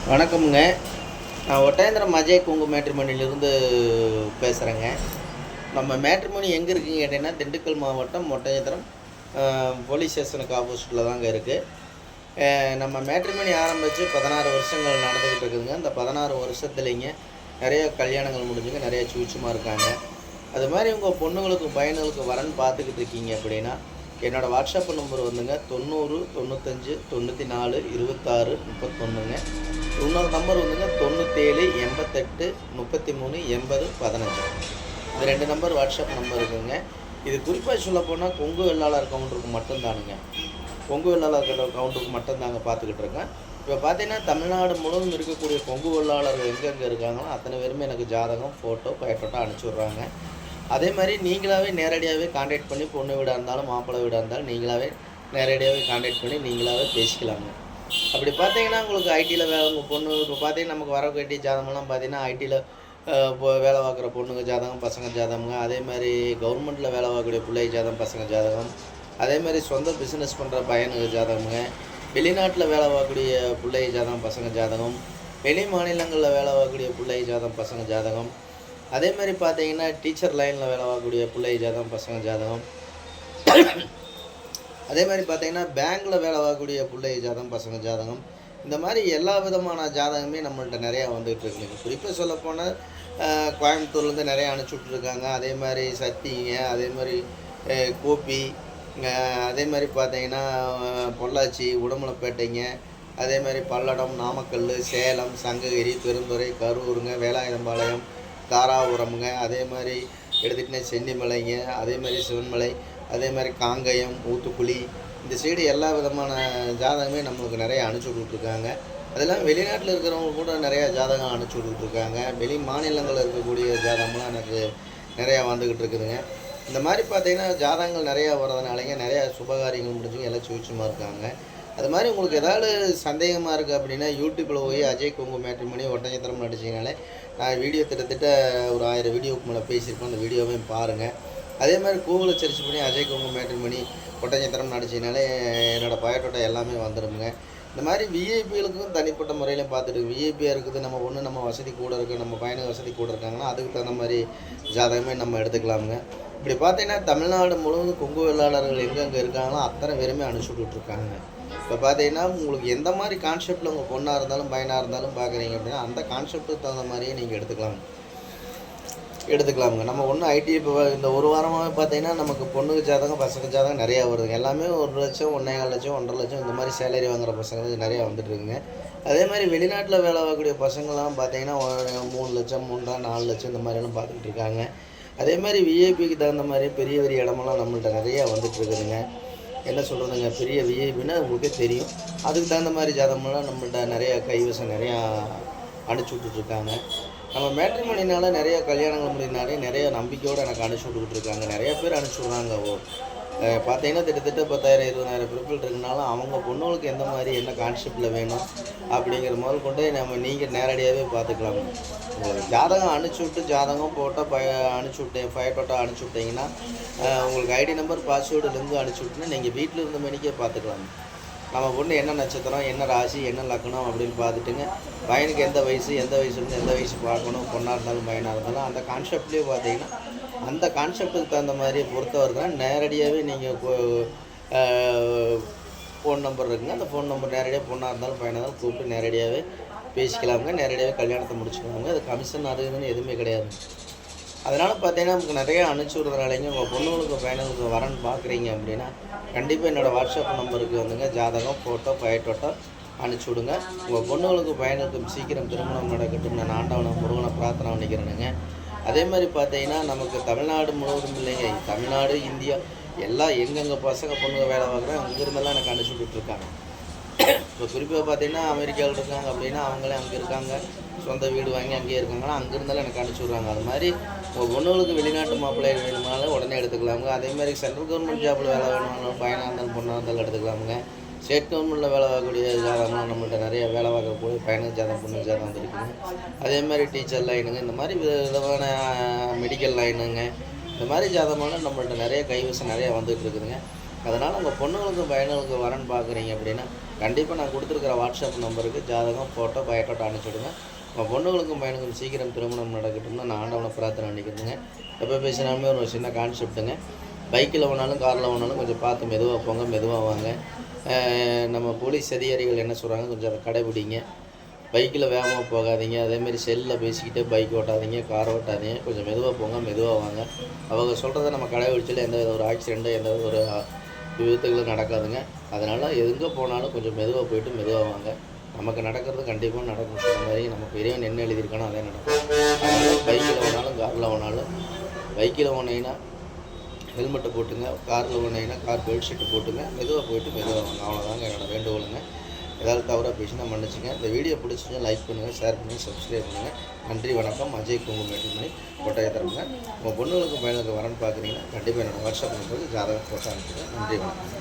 வணக்கம்ங்க. நான் ஒட்டயந்திரம் அஜய் குங்கு மேட்ரிமோனியிலிருந்து பேசுகிறேங்க. நம்ம மேட்ரிமோனி எங்கே இருக்குன்னு கேட்டிங்கன்னா, திண்டுக்கல் மாவட்டம் ஒட்டயந்திரம் போலீஸ் ஸ்டேஷனுக்கு ஆப்போசிட்டில் தாங்க இருக்குது. நம்ம மேட்ரிமோனி ஆரம்பித்து 16 வருஷங்கள் நடந்துக்கிட்டு இருக்குதுங்க. இந்த 16 வருஷத்துலேங்க நிறைய கல்யாணங்கள் முடிஞ்சுங்க, நிறைய சூட்சமாக இருக்காங்க. அது மாதிரி உங்கள் பொண்ணுங்களுக்கு பையனுங்களுக்கு வரன்னு பார்த்துக்கிட்டு இருக்கீங்க அப்படின்னா, என்னோடய வாட்ஸ்அப் நம்பர் வந்துங்க 90 95 94 26 31ங்க. இன்னொரு நம்பர் வந்துங்க 97 88 33 80 15. இது 2 நம்பர் வாட்ஸ்அப் நம்பர் இருக்குதுங்க. இது குறிப்பாக சொல்லப்போனால் கொங்கு வெள்ளாளர் கவுண்டருக்கு மட்டும்தானுங்க. கொங்கு வெள்ளாளர் கவுண்டருக்கு மட்டும்தாங்க பார்த்துக்கிட்டு இருக்கேன். இப்போ பார்த்தீங்கன்னா தமிழ்நாடு முழுவதும் இருக்கக்கூடிய கொங்கு வெள்ளாளர்கள் எங்கெங்கே இருக்காங்களோ அத்தனை பேருமே எனக்கு ஜாதகம், ஃபோட்டோ, பயோட்டோ அனுப்பிச்சி விட்றாங்க. அதே மாதிரி நீங்களாகவே நேரடியாகவே கான்டாக்ட் பண்ணி பொண்ணு வீடாக இருந்தாலும் மாப்பிள்ளை வீடாக இருந்தாலும் நீங்களாகவே நேரடியாகவே கான்டாக்ட் பண்ணி நீங்களாகவே பேசிக்கலாங்க. அப்படி பார்த்தீங்கன்னா உங்களுக்கு ஐடியில் வேலை உங்கள் பொண்ணு இப்போ பார்த்தீங்கன்னா நமக்கு வர வேண்டிய ஜாதகம்லாம் பார்த்தீங்கன்னா ஐடியில் இப்போ வேலை பார்க்குற பொண்ணுங்க ஜாதகம், பசங்க ஜாதகங்க. அதே மாதிரி கவர்மெண்ட்டில் வேலை பார்க்கக்கூடிய பிள்ளை ஜாதகம், பசங்க ஜாதகம். அதே மாதிரி சொந்த பிஸ்னஸ் பண்ணுற பையனுக்கு ஜாதகங்க. வெளிநாட்டில் வேலை பார்க்கக்கூடிய பிள்ளை ஜாதகம், பசங்க ஜாதகம். வெளி மாநிலங்களில் வேலை பார்க்கக்கூடிய பிள்ளை ஜாதகம், பசங்க ஜாதகம். அதே மாதிரி பார்த்தீங்கன்னா டீச்சர் லைனில் வேலை பார்க்கக்கூடிய பிள்ளை ஜாதகம், பசங்க ஜாதகம். அதே மாதிரி பார்த்தீங்கன்னா பேங்க்கில் வேலை பார்க்கக்கூடிய பிள்ளை ஜாதகம், பசங்க ஜாதகம். இந்த மாதிரி எல்லா விதமான ஜாதகமே நம்மள்ட்ட நிறையா வந்துகிட்டு இருக்குங்க. குறிப்பாக சொல்லப்போனால் கோயம்புத்தூர்லேருந்து நிறையா அனுப்பிச்சுட்ருக்காங்க. அதே மாதிரி சத்திங்க, அதே மாதிரி கோபி, அதே மாதிரி பார்த்தீங்கன்னா பொள்ளாச்சி, உடுமலைப்பேட்டைங்க, அதே மாதிரி பல்லடம், நாமக்கல், சேலம், சங்ககிரி, பெருந்துறை, கரூருங்க, வேலாயுதம்பாளையம், தாராபுரமுங்க. அதே மாதிரி எடுத்துக்கிட்டே சென்னிமலைங்க, அதே மாதிரி சிவன்மலை, அதே மாதிரி காங்கயம், ஊத்துக்குளி, இந்த சைடு எல்லா விதமான ஜாதகமே நம்மளுக்கு நிறைய அனுப்பிச்சி விட்டுருக்காங்க. அதெல்லாம் வெளிநாட்டில் இருக்கிறவங்க கூட நிறையா ஜாதகம் அனுப்பிச்சி விட்டுருக்காங்க. வெளி மாநிலங்களில் இருக்கக்கூடிய ஜாதகம்லாம் எனக்கு நிறையா வந்துக்கிட்டு இருக்குதுங்க. இந்த மாதிரி பார்த்தீங்கன்னா ஜாதகங்கள் நிறையா வர்றதுனாலங்க நிறையா சுபகாரியங்கள் முடிஞ்சுங்க எல்லாம் சூட்சமாக இருக்காங்க. அது மாதிரி உங்களுக்கு ஏதாவது சந்தேகமாக இருக்குது அப்படின்னா யூடியூப்பில் போய் அஜய் கொங்கு மேட்ரிமோனி ஒட்டஞ்சத்திரம் நடிச்சிங்கனாலே நான் வீடியோ கிட்டத்தட்ட ஒரு 1000 வீடியோவுக்கு மேலே பேசியிருப்பேன். அந்த வீடியோவையும் பாருங்கள். அதே மாதிரி கூகுளில் சர்ச் பண்ணி அஜய் கொங்கு மேட்ரிமோனி ஒட்டஞ்சத்திரம் நடிச்சிங்கனாலே என்னோடய பயோட்டோட்டா எல்லாமே வந்துடுங்க. இந்த மாதிரி விஐபிகளுக்கும் தனிப்பட்ட முறையில் பார்த்துட்டு விஐபியாக இருக்குது நம்ம ஒன்று நம்ம வசதி கூட இருக்குது, நம்ம பையனுக்கு வசதி கூட இருக்காங்கன்னா அதுக்கு தகுந்த மாதிரி ஜாதகமே நம்ம எடுத்துக்கலாமுங்க. இப்படி பார்த்தீங்கன்னா தமிழ்நாடு முழுவதும் கொங்கு வெள்ளாளர்கள் எங்கெங்கே இருக்காங்களோ அத்தனை பேருமே அனுப்பிச்சி விட்டுருக்காங்க. இப்போ பார்த்தீங்கன்னா உங்களுக்கு எந்த மாதிரி கான்செப்டில் உங்கள் பொண்ணாக இருந்தாலும் பையனாக இருந்தாலும் பார்க்குறீங்க அப்படின்னா அந்த கான்செப்ட்டுக்கு தகுந்த மாதிரியே நீங்கள் எடுத்துக்கலாமுங்க. நம்ம ஒன்றும் ஐடி இப்போ இந்த ஒரு வாரமாகவே பார்த்தீங்கன்னா நமக்கு பொண்ணுக்கு ஜாதகம், பசங்க ஜாதகம் நிறையா வருதுங்க. எல்லாமே 1 லட்சம், 1.25 லட்சம், 1.5 லட்சம் இந்த மாதிரி சேலரி வாங்குகிற பசங்களுக்கு நிறையா வந்துட்டுருக்குங்க. அதே மாதிரி வெளிநாட்டில் வேலை பார்க்கக்கூடிய பசங்கள்லாம் பார்த்தீங்கன்னா 3 லட்சம், 3.5, 4 லட்சம் இந்த மாதிரியெல்லாம் பார்த்துக்கிட்டு இருக்காங்க. அதே மாதிரி விஐபிக்கு தகுந்த மாதிரி பெரிய பெரிய இடமெல்லாம் நம்மள்ட்ட நிறையா வந்துட்டுருக்குதுங்க. என்ன சொல்கிறதுங்க, பெரிய விஐபின்னா உங்களுக்கே தெரியும். அதுக்கு தகுந்த மாதிரி ஜாதகமெல்லாம் நம்மள்ட்ட நிறையா கைவசம் நிறையா அனுப்பிச்சி விட்டுட்ருக்காங்க. நம்ம மேட்ரிமோனினால நிறைய கல்யாணங்கள் முடினாலே நிறைய நம்பிக்கையோடு எனக்கு அனுப்பிச்சி விட்டுக்கிட்டுருக்காங்க. நிறைய பேர் அனுப்பிச்சி விட்றாங்க. பார்த்தீங்கன்னா கிட்டத்தட்ட 10,000 20,000 பீப்புள் இருக்குனாலும் அவங்க பொண்ணுங்களுக்கு எந்த மாதிரி என்ன கான்செப்டில் வேணும் அப்படிங்கிற முதல் கொண்டு நீங்கள் நேரடியாகவே பார்த்துக்கலாம். உங்களுக்கு ஜாதகம் அனுப்பிச்சி விட்டு ஜாதகம் போட்டால் அனுப்பிச்சி விட்டேன், பயோட்டோட்டா அனுப்பிச்சி விட்டிங்கன்னா உங்களுக்கு ஐடி நம்பர், பாஸ்வேர்டுலேருந்து அனுப்பிச்சி விட்டுன்னு நீங்கள் வீட்டில் இருந்த மணிக்கே பார்த்துக்கலாம். நம்ம பொண்ணு என்ன நட்சத்திரம், என்ன ராசி, என்ன லக்னம் அப்படின்னு பார்த்துட்டுங்க பையனுக்கு எந்த வயசுலேருந்து எந்த வயசு பார்க்கணும், பொண்ணாக இருந்தாலும் பையனாக இருந்தாலும் அந்த கான்செப்ட்லேயே பார்த்தீங்கன்னா அந்த கான்செப்ட்டுக்கு தகுந்த மாதிரி பொறுத்தவரைக்கும் நேரடியாகவே நீங்கள் ஃபோன் நம்பர் இருக்குங்க. அந்த ஃபோன் நம்பர் நேரடியாக பொண்ணாக இருந்தாலும் பையனாக இருந்தாலும் கூப்பிட்டு நேரடியாகவே பேசிக்கலாமுங்க. நேரடியாகவே கல்யாணத்தை முடிச்சுக்கலாமுங்க. அது கமிஷன் அது இதுன்னு எதுவுமே கிடையாது. அதனால் பார்த்தீங்கன்னா நமக்கு நிறையா அனுப்பிச்சி விட்றதுனாலைங்க உங்கள் பொண்ணுங்களுக்கு பையனுங்களுக்கு வரன்னு பார்க்குறீங்க அப்படின்னா கண்டிப்பாக என்னோடய வாட்ஸ்அப் நம்பருக்கு வந்துங்க ஜாதகம், ஃபோட்டோ, பயோட்டோட்டா அனுப்பிச்சி விடுங்க. உங்கள் பொண்ணுங்களுக்கு பையனுக்கும் சீக்கிரம் திருமணம் நடக்கட்டும் நான் ஆண்டவனை முருகனை பிரார்த்தனை பண்ணிக்கிறேனுங்க. அதே மாதிரி பார்த்தீங்கன்னா நமக்கு தமிழ்நாடு முழுவதும் இல்லைங்க, தமிழ்நாடு, இந்தியா எல்லாம் எங்கெங்கே பசங்க பொண்ணுங்க வேலை பார்க்குறாங்க அங்கேருந்தெல்லாம் எனக்கு அனுப்பிச்சி விட்டுட்ருக்காங்க. இப்போ குறிப்பாக பார்த்தீங்கன்னா அமெரிக்காவில் இருக்காங்க அப்படின்னா அவங்களே அங்கே இருக்காங்க, சொந்த வீடு வாங்கி அங்கேயே இருக்காங்கன்னா அங்கேருந்தாலும் எனக்கு அனுப்பிச்சி விட்றாங்க. அது மாதிரி உங்கள் பொண்ணுங்களுக்கு வெளிநாட்டு மாப்பிள்ளை வேணுமானாலும் உடனே எடுத்துக்கலாமுங்க. அதே மாதிரி சென்ட்ரல் கவர்மெண்ட் ஜாப்பில் வேலை வேணுமானாலும் பையனாக இருந்தாலும் பொண்ணாக இருந்தாலும் எடுத்துக்கலாமுங்க. ஸ்டேட் கவர்மெண்ட்டில் வேலை பார்க்கக்கூடிய ஜாதகம்லாம் நம்மள்ட்ட நிறைய வேலை பார்க்கக்கூடிய பையனுக்கு ஜாதகம், பொண்ணுக்கு ஜாதகம் வந்துருக்குங்க. அதே மாதிரி டீச்சர் லைனுங்க, இந்த மாதிரி விதமான மெடிக்கல் லைனுங்க, இந்த மாதிரி ஜாதகமெல்லாம் நம்மள்ட்ட நிறைய கைவசம் நிறையா வந்துகிட்டு இருக்குதுங்க. அதனால் உங்கள் பொண்ணுங்களுக்கு பையனுங்களுக்கு வரன்னு பார்க்குறீங்க அப்படின்னா கண்டிப்பாக நான் கொடுத்துருக்குற வாட்ஸ்அப் நம்பருக்கு ஜாதகம், ஃபோட்டோ, பயோடேட்டா அனுப்பிச்சுடுங்க. உங்கள் பொண்ணுங்களுக்கும் பையனுக்கும் சீக்கிரம் திருமணம் நடக்கட்டும்னு நான் ஆண்டவனை பிரார்த்தனை பண்ணிக்கிறதுங்க. எப்போ பேசினாலுமே ஒரு சின்ன கான்செப்ட்டுங்க. பைக்கில் போனாலும் காரில் போனாலும் கொஞ்சம் பார்த்து மெதுவாக போங்க, மெதுவாக வாங்க. நம்ம போலீஸ் அதிகாரிகள் என்ன சொல்கிறாங்க கொஞ்சம் அதை கடைபிடிங்க. பைக்கில் வேகமாக போகாதீங்க. அதேமாரி செல்லில் பேசிக்கிட்டு பைக் ஓட்டாதீங்க, கார் ஓட்டாதீங்க. கொஞ்சம் மெதுவாக போங்க, மெதுவாக வாங்க. அவங்க சொல்கிறத நம்ம கடைபிடிச்சாலும் எந்த ஒரு ஆக்சிடெண்ட்டு, எந்த ஒரு விபத்துகளும் நடக்காதுங்க. அதனால் எங்கே போனாலும் கொஞ்சம் மெதுவாக போயிட்டு மெதுவாக வாங்க. நமக்கு நடக்கிறது கண்டிப்பாக நடக்கும். சொன்ன மாதிரி நமக்கு இறைவன் என்ன எழுதியிருக்கானோ அதே நடக்கும். அதனால் பைக்கில் போனாலும் காரில் போனாலும், பைக்கில் போனீங்கன்னா ஹெல்மெட்டை போட்டுங்க, காரில் போனீங்கன்னா கார் பெல்ட் ஷீட்டு போட்டுங்க, மெதுவாக போயிட்டு மெதுவாக வாங்க. அவ்வளோதாங்க என்னோடய வேண்டுகோளுங்க. ஏதாவது தவறாக பேசினா மன்னிச்சுங்க. இந்த வீடியோ பிடிச்சிருந்தா லைக் பண்ணுங்கள், ஷேர் பண்ணுங்கள், சப்ஸ்கிரைப் பண்ணுங்கள். நன்றி, வணக்கம். அஜய் குங்குமேட்டுமணி கொட்டாயத்தரங்க. உங்கள் பொண்ணுங்களுக்கு பையனுக்கு வரன்னு பார்க்குறீங்கன்னா கண்டிப்பாக என்னோடய வாட்ஸ்அப் நம்பருக்கு ஜாதகம் போட்டு அனுப்புங்க. நன்றி, வணக்கம்.